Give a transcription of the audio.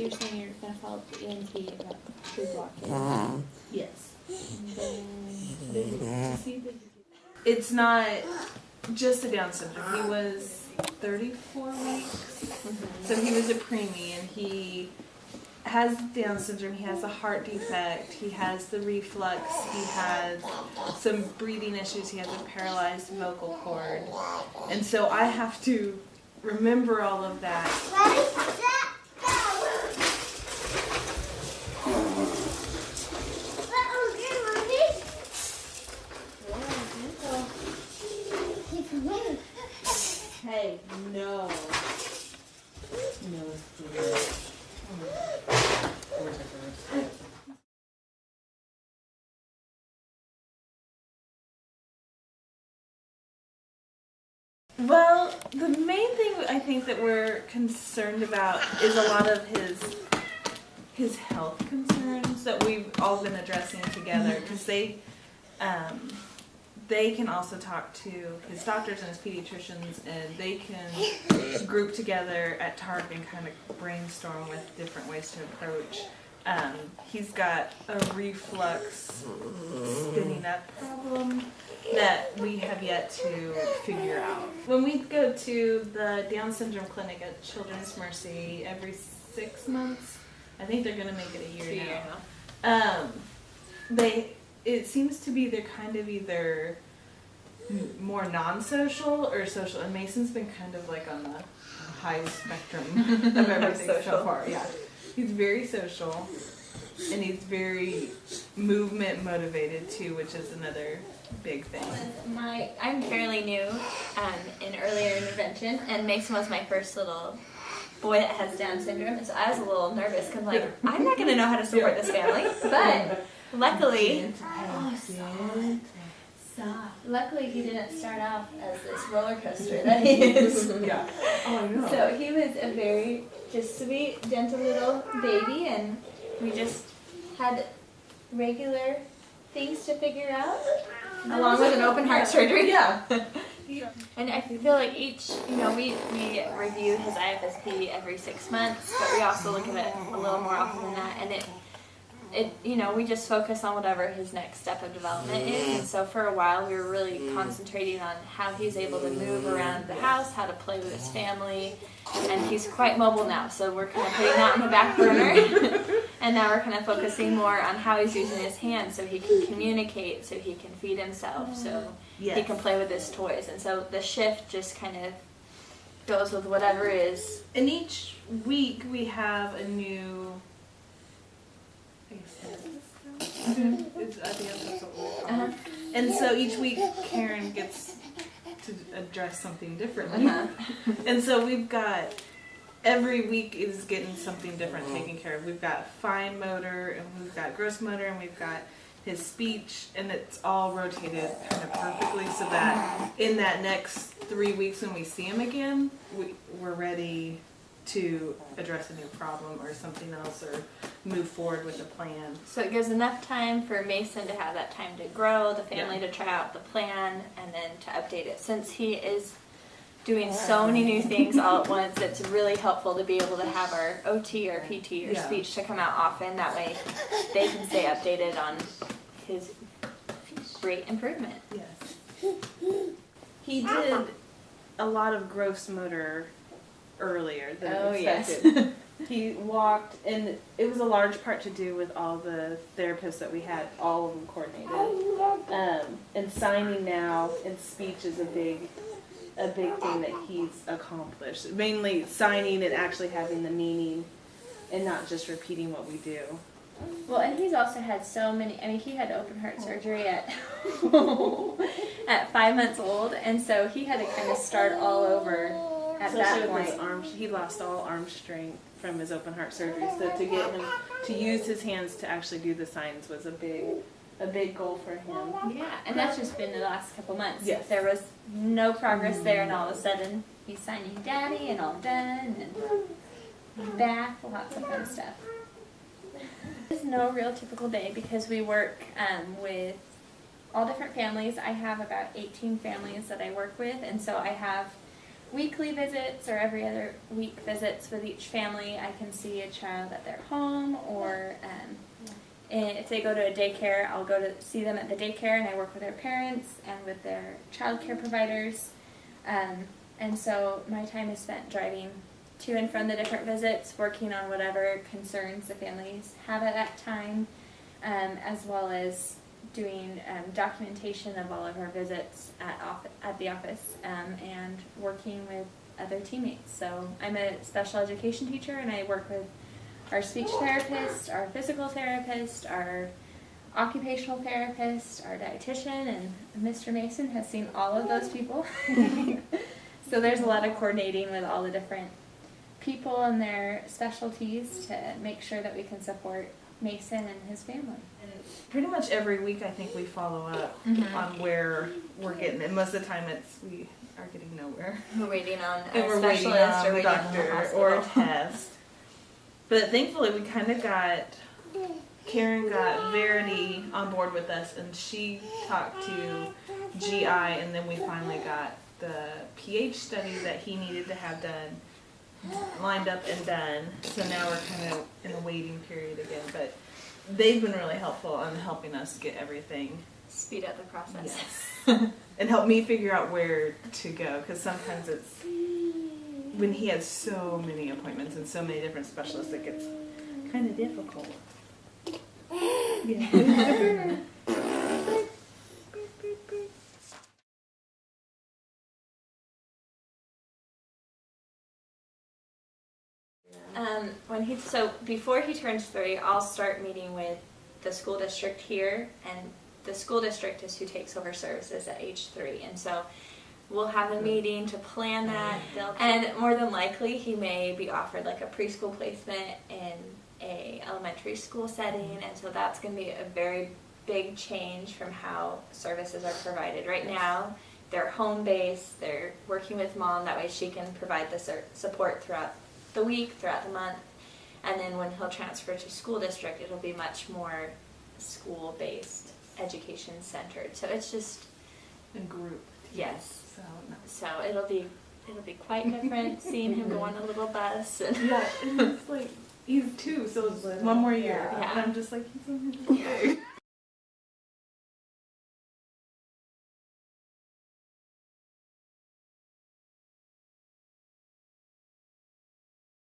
you're saying you're going to follow up the ENT about food blocking. Yes. It's not just the Down syndrome. He was 34 weeks, so he was a preemie, and he has Down syndrome. He has a heart defect. He has the reflux. He has some breathing issues. He has a paralyzed vocal cord, and so I have to remember all of that. Hey, no. No, well, the main thing I think that we're concerned about is a lot of his health concerns that we've all been addressing together, because they can also talk to his doctors and his pediatricians, and they can group together at TARC and kind of brainstorm with different ways to approach. He's got a reflux spinning up problem that we have yet to figure out. When we go to the Down syndrome clinic at Children's Mercy every 6 months, I think they're going to make it a year now. It seems to be they're kind of either more non-social or social, and Mason's been kind of like on the high spectrum of everything so far. Yeah, he's very social, and he's very movement motivated too, which is another big thing. I'm fairly new in earlier intervention, and Mason was my first little boy that has Down syndrome, and so I was a little nervous because I'm not going to know how to support this family, but luckily, luckily he didn't start off as this roller coaster that he is. Yeah. Oh, I know. So he was a very just sweet, gentle little baby, and we just had regular things to figure out, along with an open heart surgery. Yeah. And I feel like each, we review his IFSP every 6 months, but we also look at it a little more often than that, and we just focus on whatever his next step of development is. And so for a while we were really concentrating on how he's able to move around the house, how to play with his family, and he's quite mobile now, so we're kind of putting that on the back burner. And now we're kind of focusing more on how he's using his hands so he can communicate, so he can feed himself, so he can play with his toys. And so the shift just kind of goes with whatever is. And each week we have a new... And so each week Karen gets to address something differently. And so we've got, every week is getting something different taken care of. We've got fine motor, and we've got gross motor, and we've got his speech, and it's all rotated kind of perfectly so that in that next 3 weeks when we see him again, we're ready to address a new problem or something else, or move forward with a plan. So it gives enough time for Mason to have that time to grow, the family to try out the plan, and then to update it. Since he is doing so many new things all at once, it's really helpful to be able to have our OT or PT or speech to come out often. That way they can stay updated on his great improvement. Yes. He did a lot of gross motor earlier than expected. Yes. He walked, and it was a large part to do with all the therapists that we had, all of them coordinated. And signing now and speech is a big thing that he's accomplished. Mainly signing and actually having the meaning and not just repeating what we do. Well, and he's also had so many, he had open heart surgery at 5 months old, and so he had to kind of start all over at that point. His arm, he lost all arm strength from his open heart surgery, so to get him to use his hands to actually do the signs was a big goal for him. Yeah, and that's just been the last couple months. Yes. There was no progress there, and all of a sudden he's signing daddy and all done, and back, lots of fun stuff. There's no real typical day because we work with all different families. I have about 18 families that I work with, and so I have weekly visits or every other week visits with each family. I can see a child at their home, or and if they go to a daycare, I'll go to see them at the daycare, and I work with their parents and with their child care providers. And so my time is spent driving to and from the different visits, working on whatever concerns the families have at that time, as well as doing documentation of all of our visits at the office, and working with other teammates. So I'm a special education teacher, and I work with our speech therapist, our physical therapist, our occupational therapist, our dietitian, and Mr. Mason has seen all of those people. So there's a lot of coordinating with all the different people and their specialties to make sure that we can support Mason and his family. And pretty much every week I think we follow up on where we're getting, and most of the time we are getting nowhere. We're waiting on And a we're waiting specialist on or a waiting on the doctor hospital. or a test. But thankfully we kind of Karen got Verity on board with us, and she talked to GI, and then we finally got the pH study that he needed to have done lined up and done. So now we're kind of in a waiting period again, but they've been really helpful on helping us get everything. Speed up the process. Yes. And help me figure out where to go, because sometimes it's when he has so many appointments and so many different specialists, it gets kind of difficult. Yeah. So before he turns 3, I'll start meeting with the school district here, and the school district is who takes over services at age 3, and so we'll have a meeting to plan that. And more than likely, he may be offered like a preschool placement in a elementary school setting, and so that's going to be a very big change from how services are provided right now. They're home-based, they're working with mom, that way she can provide the support throughout the week, throughout the month, and then when he'll transfer to school district, it'll be much more school-based, education-centered. So it's just A group. yes. So So it'll be quite different seeing him go on a little bus. And yeah, and it's like he's 2, so it's one more year. Yeah. And I'm just like, he's only